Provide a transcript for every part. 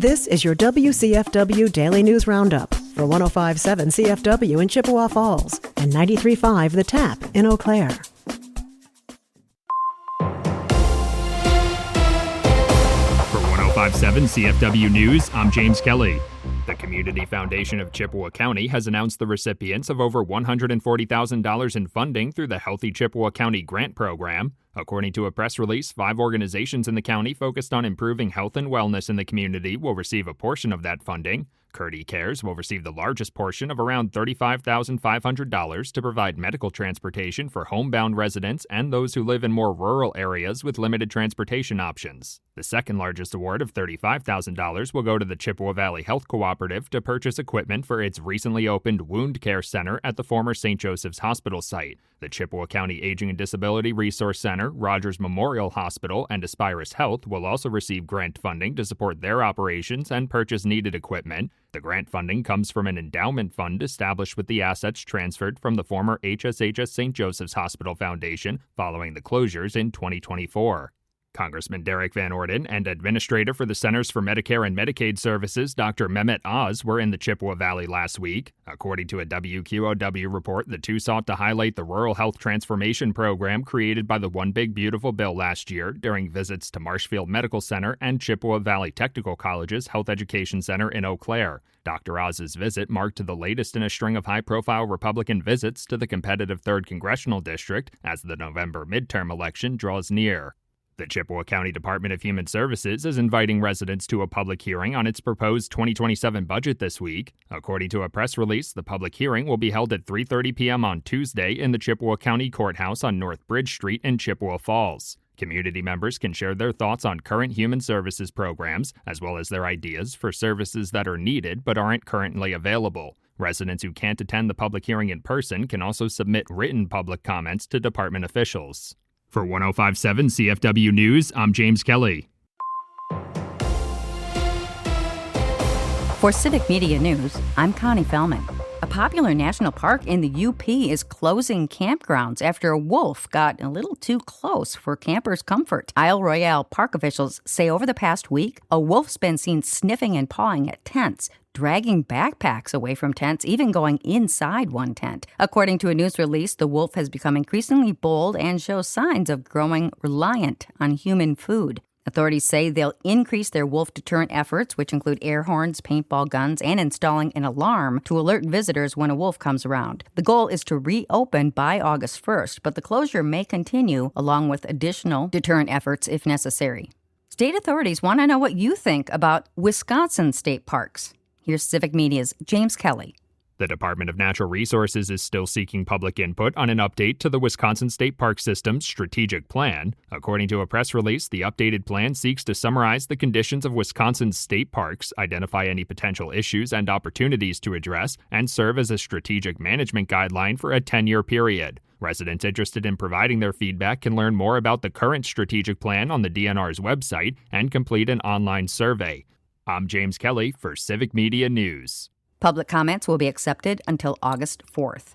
This is your WCFW Daily News Roundup for 105.7 CFW in Chippewa Falls and 93.5 The Tap in Eau Claire. For 105.7 CFW News, I'm James Kelly. The Community Foundation of Chippewa County has announced the recipients of over $140,000 in funding through the Healthy Chippewa County Grant Program. According to a press release, 5 organizations in the county focused on improving health and wellness in the community will receive a portion of that funding. Curdy Cares will receive the largest portion of around $35,500 to provide medical transportation for homebound residents and those who live in more rural areas with limited transportation options. The second largest award of $35,000 will go to the Chippewa Valley Health Cooperative to purchase equipment for its recently opened wound care center at the former St. Joseph's Hospital site. The Chippewa County Aging and Disability Resource Center, Rogers Memorial Hospital, and Aspirus Health will also receive grant funding to support their operations and purchase needed equipment. The grant funding comes from an endowment fund established with the assets transferred from the former HSHS St. Joseph's Hospital Foundation following the closures in 2024. Congressman Derek Van Orden and Administrator for the Centers for Medicare and Medicaid Services, Dr. Mehmet Oz, were in the Chippewa Valley last week. According to a WQOW report, the two sought to highlight the Rural Health Transformation Program created by the One Big Beautiful Bill last year during visits to Marshfield Medical Center and Chippewa Valley Technical College's Health Education Center in Eau Claire. Dr. Oz's visit marked the latest in a string of high-profile Republican visits to the competitive 3rd Congressional District as the November midterm election draws near. The Chippewa County Department of Human Services is inviting residents to a public hearing on its proposed 2027 budget this week. According to a press release, the public hearing will be held at 3:30 p.m. on Tuesday in the Chippewa County Courthouse on North Bridge Street in Chippewa Falls. Community members can share their thoughts on current human services programs, as well as their ideas for services that are needed but aren't currently available. Residents who can't attend the public hearing in person can also submit written public comments to department officials. For 105.7 CFW News, I'm James Kelly. For Civic Media News, I'm Connie Fellman. A popular national park in the UP is closing campgrounds after a wolf got a little too close for campers' comfort. Isle Royale park officials say over the past week, a wolf's been seen sniffing and pawing at tents, dragging backpacks away from tents, even going inside one tent. According to a news release, the wolf has become increasingly bold and shows signs of growing reliant on human food. Authorities say they'll increase their wolf deterrent efforts, which include air horns, paintball guns, and installing an alarm to alert visitors when a wolf comes around. The goal is to reopen by August 1st, but the closure may continue along with additional deterrent efforts if necessary. State authorities want to know what you think about Wisconsin state parks. Here's Civic Media's James Kelly. The Department of Natural Resources is still seeking public input on an update to the Wisconsin State Park System's strategic plan. According to a press release, the updated plan seeks to summarize the conditions of Wisconsin's state parks, identify any potential issues and opportunities to address, and serve as a strategic management guideline for a 10-year period. Residents interested in providing their feedback can learn more about the current strategic plan on the DNR's website and complete an online survey. I'm James Kelly for Civic Media News. Public comments will be accepted until August 4th.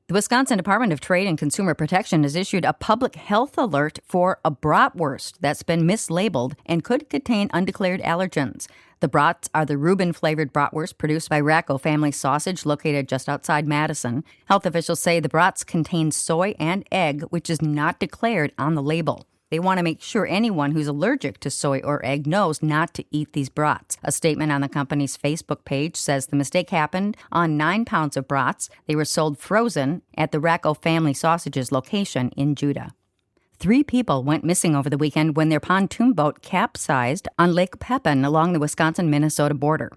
The Wisconsin Department of Trade and Consumer Protection has issued a public health alert for a bratwurst that's been mislabeled and could contain undeclared allergens. The brats are the Reuben-flavored bratwurst produced by Racco Family Sausage, located just outside Madison. Health officials say the brats contain soy and egg, which is not declared on the label. They want to make sure anyone who's allergic to soy or egg knows not to eat these brats. A statement on the company's Facebook page says the mistake happened on 9 pounds of brats. They were sold frozen at the Racco Family Sausages location in Judah. 3 people went missing over the weekend when their pontoon boat capsized on Lake Pepin along the Wisconsin-Minnesota border.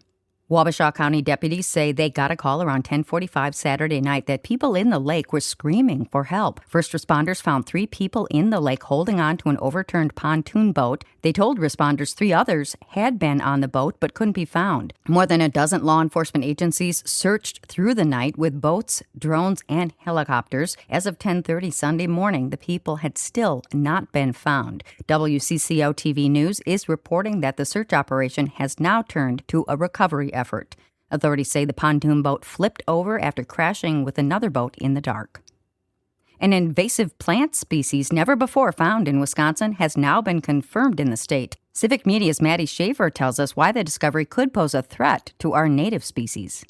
Wabasha County deputies say they got a call around 10:45 Saturday night that people in the lake were screaming for help. First responders found 3 people in the lake holding on to an overturned pontoon boat. They told responders 3 others had been on the boat but couldn't be found. More than a dozen law enforcement agencies searched through the night with boats, drones, and helicopters. As of 10:30 Sunday morning, the people had still not been found. WCCO-TV News is reporting that the search operation has now turned to a recovery effort. Authorities say the pontoon boat flipped over after crashing with another boat in the dark. An invasive plant species never before found in Wisconsin has now been confirmed in the state. Civic Media's Maddie Schaefer tells us why the discovery could pose a threat to our native species.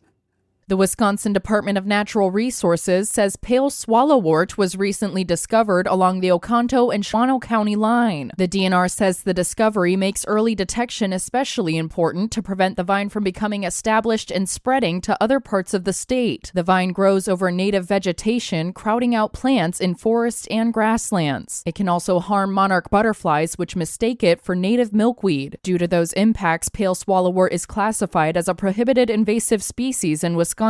The Wisconsin Department of Natural Resources says pale swallowwort was recently discovered along the Oconto and Shawano County line. The DNR says the discovery makes early detection especially important to prevent the vine from becoming established and spreading to other parts of the state. The vine grows over native vegetation, crowding out plants in forests and grasslands. It can also harm monarch butterflies, which mistake it for native milkweed. Due to those impacts, pale swallowwort is classified as a prohibited invasive species in Wisconsin.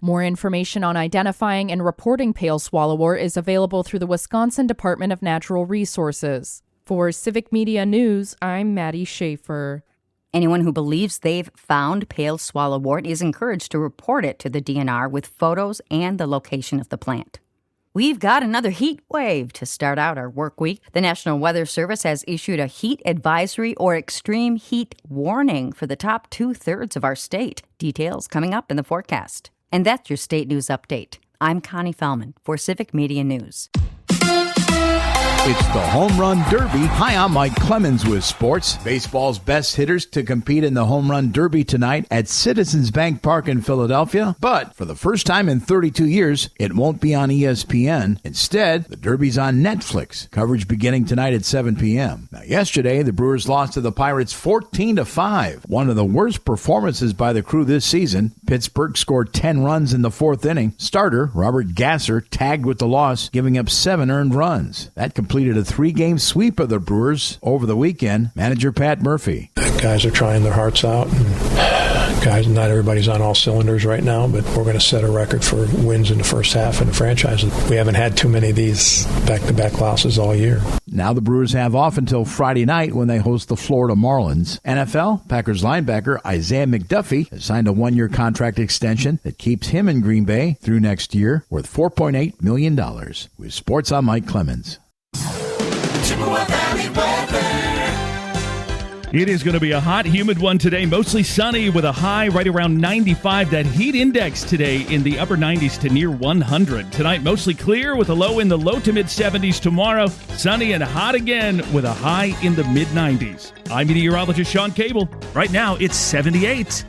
More information on identifying and reporting pale swallowwort is available through the Wisconsin Department of Natural Resources. For Civic Media News, I'm Maddie Schaefer. Anyone who believes they've found pale swallowwort is encouraged to report it to the DNR with photos and the location of the plant. We've got another heat wave to start out our work week. The National Weather Service has issued a heat advisory or extreme heat warning for the top 2/3 of our state. Details coming up in the forecast. And that's your state news update. I'm Connie Fellman for Civic Media News. It's the Home Run Derby. Hi, I'm Mike Clemens with sports. Baseball's best hitters to compete in the Home Run Derby tonight at Citizens Bank Park in Philadelphia. But for the first time in 32 years, it won't be on ESPN. Instead, the Derby's on Netflix. Coverage beginning tonight at 7 p.m. Now, yesterday, the Brewers lost to the Pirates 14-5. One of the worst performances by the crew this season. Pittsburgh scored 10 runs in the fourth inning. Starter Robert Gasser tagged with the loss, giving up 7 earned runs. That completed a 3-game sweep of the Brewers over the weekend. Manager Pat Murphy. Guys are trying their hearts out. Guys, not everybody's on all cylinders right now, but we're going to set a record for wins in the first half in the franchise. We haven't had too many of these back-to-back losses all year. Now the Brewers have off until Friday night when they host the Florida Marlins. NFL, Packers linebacker Isaiah McDuffie has signed a 1-year contract extension that keeps him in Green Bay through next year, worth $4.8 million. With sports, I'm Mike Clemens. It is going to be a hot, humid one today, mostly sunny with a high right around 95. That heat index today in the upper 90s to near 100. Tonight, mostly clear with a low in the low to mid 70s. Tomorrow, sunny and hot again with a high in the mid 90s. I'm meteorologist Sean Cable. Right now, it's 78.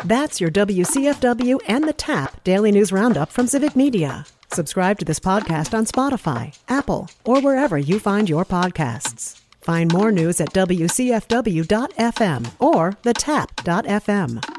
That's your WCFW and the TAP Daily News Roundup from Civic Media. Subscribe to this podcast on Spotify, Apple, or wherever you find your podcasts. Find more news at WCFW.FM or thetap.fm.